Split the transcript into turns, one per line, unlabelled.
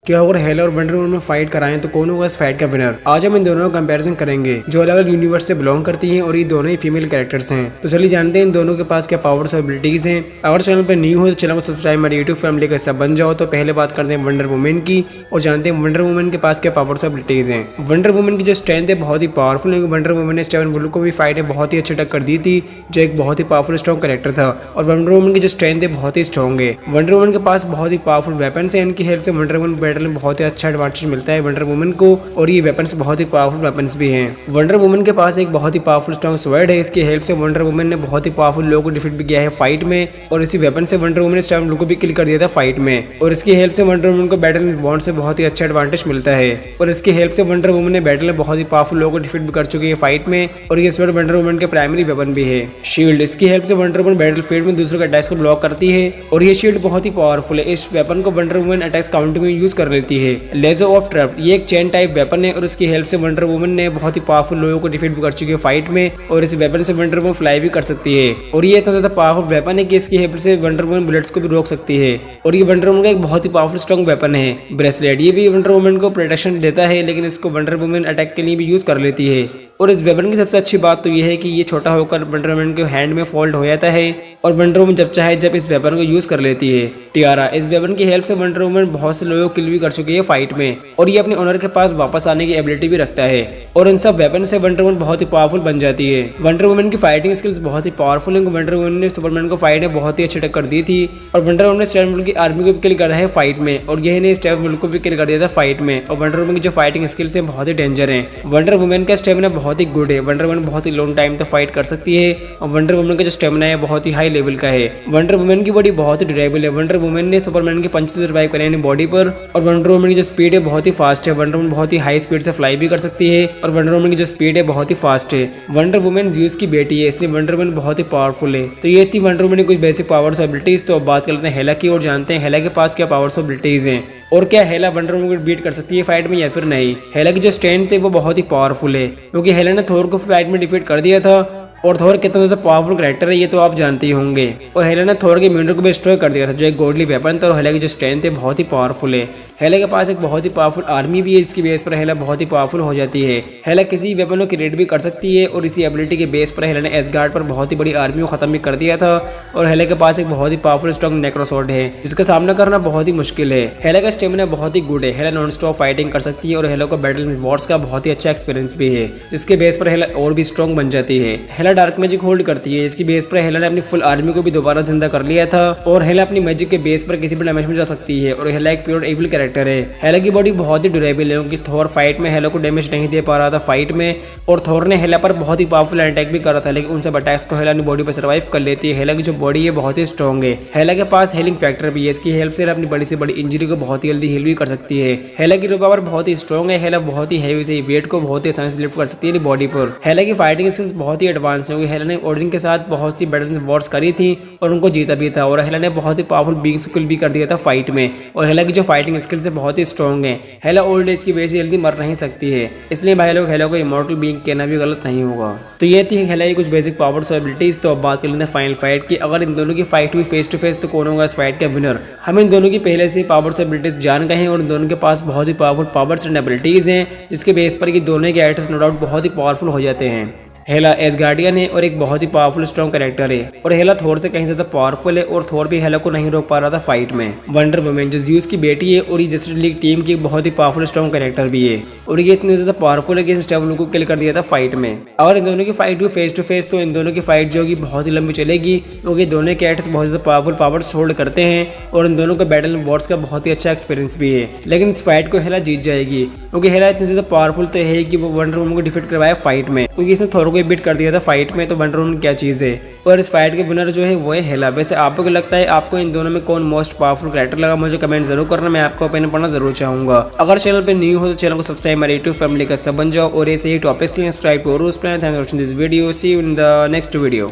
क्या अगर हेला और वंडर वुमन में फाइट कराएं तो कौन होगा इस फाइट का विनर। आज हम इन दोनों का कंपैरिजन करेंगे जो अलग अलग यूनिवर्स से बिलोंग करती हैं और ये दोनों ही फीमेल कैरेक्टर्स हैं। तो चलिए जानते हैं इन दोनों के पास क्या पावर्स और एबिलिटीज हैं। अगर चैनल पर न्यू हो तो चैनल को सब्सक्राइब मेरे यूट्यूब फैमिली का हिस्सा बन जाओ। तो पहले बात करते हैं वंडर वुमन की और जानते हैं वंडर वुमन के पास क्या पावर्स और एबिलिटीज हैं। वंडर वुमन की जो स्ट्रेंथ है बहुत ही पावरफुल है। वंडर वुमन ने स्टीवन ब्लू को भी फाइट में बहुत ही अच्छी टक्कर दी थी जो एक बहुत ही पावरफुल स्ट्रॉन्ग कैरेक्टर था और वंडर वुमन की जो स्ट्रेंथ है बहुत ही स्ट्रॉन्ग है। वंडर वुमन के पास बहुत ही पावरफुल वेपन्स है। इनकी हेल्प से वंडर वुमन बैटल में बहुत ही अच्छा एडवांटेज मिलता है वंडर वुमन को और ये वेपन्स बहुत ही पावरफुल वेपन्स भी हैं। वंडर वुमन के पास एक बहुत ही पावरफुल स्ट्रॉन्ग स्वर्ड है। इसकी हेल्प से वंडर वुमन ने बहुत ही पावरफुल लोगों को डिफीट भी किया है फाइट में और इसी वेपन से वंडर वुमन ने स्टीवन ब्लू को भी किल कर दिया था फाइट में और इसकी हेल्प से वंडर वुमन को बैटल में बॉन्ड से बहुत ही अच्छा एडवांटेज मिलता है और इसकी हेल्प से वंडर वुमन ने बैटल में बहुत ही पावरफुल लोगों को डिफीट भी कर चुकी है फाइट में और ये स्वर्ड वंडर वुमन के प्राइमरी वेपन भी है। शील्ड, इसकी हेल्प से वंडर वुमन बैटल फील्ड में दूसरों के अटैक्स को ब्लॉक करती है और ये शील्ड बहुत ही पावरफुल है। इस वेपन को वंडर वुमन अटैक्स काउंटिंग में यूज कर लेती है। लेजर ऑफ ट्रैप, ये एक चेन टाइप वेपन है और इसकी हेल्प से वंडर वुमन ने बहुत ही पावरफुल लोगों को डिफीट भी कर चुकी है फाइट में और इस वेपन से वंडर वुमन फ्लाई भी कर सकती है और ये इतना ज्यादा पावरफुल वेपन है कि इसकी हेल्प से वंडर वुमन बुलेट्स को भी रोक सकती है और ये वंडर वुमन का एक बहुत ही पावरफुल स्ट्रॉन्ग वेपन है। ब्रेसलेट, ये भी वंडर वुमन को प्रोटेक्शन देता है लेकिन इसको वंडर वुमन अटैक के लिए भी यूज कर लेती है और इस वेपन की सबसे अच्छी बात तो ये है कि ये छोटा होकर वंडर वुमन के हैंड में फोल्ड हो जाता है और वंडर वुमन जब चाहे जब इस वेपन को यूज कर लेती है। टियारा, इस वेपन की हेल्प से वंडर वुमन बहुत से लोगों को किल भी कर चुकी है फाइट में और ये अपने ओनर के पास वापस आने की एबिलिटी भी रखता है और इन सब वेपन से वंडर वुमन बहुत ही पावरफुल बन जाती है। वंडर वुमन की फाइटिंग स्किल्स बहुत ही पावरफुल है। वंडर वुमन ने सुपरमैन को फाइट में बहुत ही अच्छी टक्कर दी थी और वंडर वुमन ने स्टीवन ब्लू की आर्मी को भी किल करा है फाइट में और यही ने स्टीवन ब्लू को भी किल कर दिया था फाइट में और वंडर वुमन की जो फाइटिंग स्किल्स है बहुत ही डेंजर है। वंडर वुमन का स्टेमिना बहुत ही गुड है। वंडर वुमन बहुत ही लॉन्ग टाइम तक फाइट कर सकती है और वंडर वुमन का जो स्टेमिना है बहुत ही हाई लेवल का है। वंडर वुमन की बॉडी बहुत ही ड्यूरेबल है। वंडर वुमन ने सुपरमैन के पंच से सर्वाइव करे अपनी बॉडी पर और वंडर वुमन की जो स्पीड है बहुत ही फास्ट है। वंडर वुमन बहुत ही हाई स्पीड से फ्लाई भी कर सकती है और वंडर वुमन की जो स्पीड है बहुत ही फास्ट है। वंडर वुमन ज़्यूस की बेटी है इसलिए वंडर वुमन बहुत ही पावरफुल है। तो ये थी वंडर वुमन की कुछ बेसिक पावर्स और एबिलिटीज। तो अब बात कर लेते हैं हेला की और जानते हैं हेला के पास क्या पावर्स और एबिलिटीज हैं और क्या हेला वंडर वुमन को बीट कर सकती है फाइट में या फिर नहीं। हेला की जो स्ट्रेंथ है वो बहुत ही पावरफुल है क्योंकि हेला ने थोर को फाइट में डिफीट कर दिया था और थोर कितना ज्यादा पावरफुल कैरेक्टर है ये तो आप जानते ही होंगे और हेला ने थोर के म्यूनर को भी डिस्ट्रॉय कर दिया था जो एक गॉडली वेपन था और हेला की जो स्ट्रेंथ है बहुत ही पावरफुल है। हेला के पास एक बहुत ही पावरफुल आर्मी भी है जिसकी बेस पर हेला बहुत ही पावरफुल हो जाती है। हेला किसी वेपन को क्रिएट भी कर सकती है और इसी एबिलिटी के बेस पर हेला ने एसगार्ड पर बहुत ही बड़ी आर्मी को खत्म भी कर दिया था और हेला के पास एक बहुत ही पावरफुल स्ट्रॉन्ग नेक्रोसॉर्ड है जिसका सामना करना बहुत ही मुश्किल है। हेला का स्टेमिना बहुत ही गुड है। हेला नॉन स्टॉप फाइटिंग कर सकती है और हेला को बैटल में वॉर्स का बहुत ही अच्छा एक्सपीरियंस भी है जिसके बेस पर हेला और भी स्ट्रॉन्ग बन जाती है। हेला डार्क मैजिक होल्ड करती है जिसकी बेस पर हेला ने अपनी फुल आर्मी को भी दोबारा जिंदा कर लिया था और हेला अपनी मैजिक के बेस पर किसी भी डैमेज में जा सकती है और हेला एक प्योर एविल कैरेक्टर है। हेला की बॉडी बहुत ही ड्यूरेबल है क्योंकि थोर फाइट में हेला को डैमेज नहीं दे पा रहा था फाइट में और थोर ने हेला पर बहुत ही पावरफुल अटैक भी करा था लेकिन उन सब अटैक्स को हेला अपनी बॉडी पर सर्वाइव कर लेती है। हेला की जो बॉडी है बहुत ही स्ट्रॉन्ग है। हेला के पास हीलिंग फैक्टर भी है। इसकी हेल्प से अपनी बड़ी से बड़ी इंजरी को बहुत ही जल्दी हील भी कर सकती है। हेला की रो पावर बहुत ही स्ट्रॉन्ग है। हेला बहुत ही हैवी से वेट को बहुत ही आसानी से लिफ्ट कर सकती है बॉडी पर। हेला की फाइटिंग स्किल्स बहुत ही एडवांस है। हेला ने ओडिन के साथ बहुत सी बैटल्स वॉर्स करी थी और उनको जीता भी था और हेला ने बहुत ही पावरफुल बींग्स को किल भी कर दिया था फाइट में और हेला की जो फाइटिंग स्किल्स है बहुत ही स्ट्रॉन्ग है। हेला ओल्ड एज की वजह से जल्दी मर नहीं सकती है इसलिए भाई लोग हेला को इमॉर्टल बीइंग कहना भी गलत नहीं होगा। तो ये थी हेला की कुछ बेसिक पावर्स और एबिलिटीज। तो अब बात कर लेते हैं फाइनल फाइट की। अगर इन दोनों की फाइट हुई फेस टू फेस तो कौन होगा इस फाइट का विनर। हम इन दोनों की पहले से पावर्स और एबिलिटीज जान गए हैं और इन दोनों के पास बहुत ही पावरफुल पावर्स एंड एबिलिटीज हैं जिसके बेस पर कि दोनों के कैरेक्टर्स नो डाउट बहुत ही पावरफुल हो जाते हैं। हेला एसगार्डियन है और एक बहुत ही पावरफुल स्ट्रॉन्ग कैरेक्टर है और हेला थोर से कहीं ज्यादा पावरफुल है और थोर भी हेला को नहीं रोक पा रहा था फाइट में। वंडर वुमन जो ज़्यूस की बेटी है और ये जस्टिस लीग टीम की बहुत ही पावरफुल स्ट्रॉन्ग कैरेक्टर भी है और ये इतनी ज्यादा पावरफुल है कि स्टीवन ब्लू को किल कर दिया था फाइट में। अगर इन दोनों की फाइट हुई फेस टू फेस तो इन दोनों की फाइट जो होगी बहुत ही लंबी चलेगी क्योंकि दोनों कैरेक्टर्स बहुत ज्यादा पावरफुल पावर्स होल्ड करते हैं और इन दोनों का बैटल में वॉर्स का बहुत ही अच्छा एक्सपीरियंस भी है। लेकिन इस फाइट को हेला जीत जाएगी क्योंकि हेला इतनी ज्यादा पावरफुल तो है कि वो वंडर वुमन को डिफीट करवाया फाइट में क्योंकि इसने थोर को बीट कर दिया था फाइट में। तो वंडर वुमन क्या चीज है और इस फाइट के विनर जो है वो है हेला। वैसे आपको क्या लगता है आपको इन दोनों में कौन मोस्ट पावरफुल कैरेक्टर लगा मुझे कमेंट जरूर करना। मैं आपको ओपिनियन पढ़ना जरूर चाहूंगा। अगर चैनल पे न्यू हो तो चैनल को सब्सक्राइब मेरे यूट्यूब फैमिली का सब बन जाओ और ऐसे ही टॉपिक्स के लिए सब्सक्राइब करो। This video see you in the next video.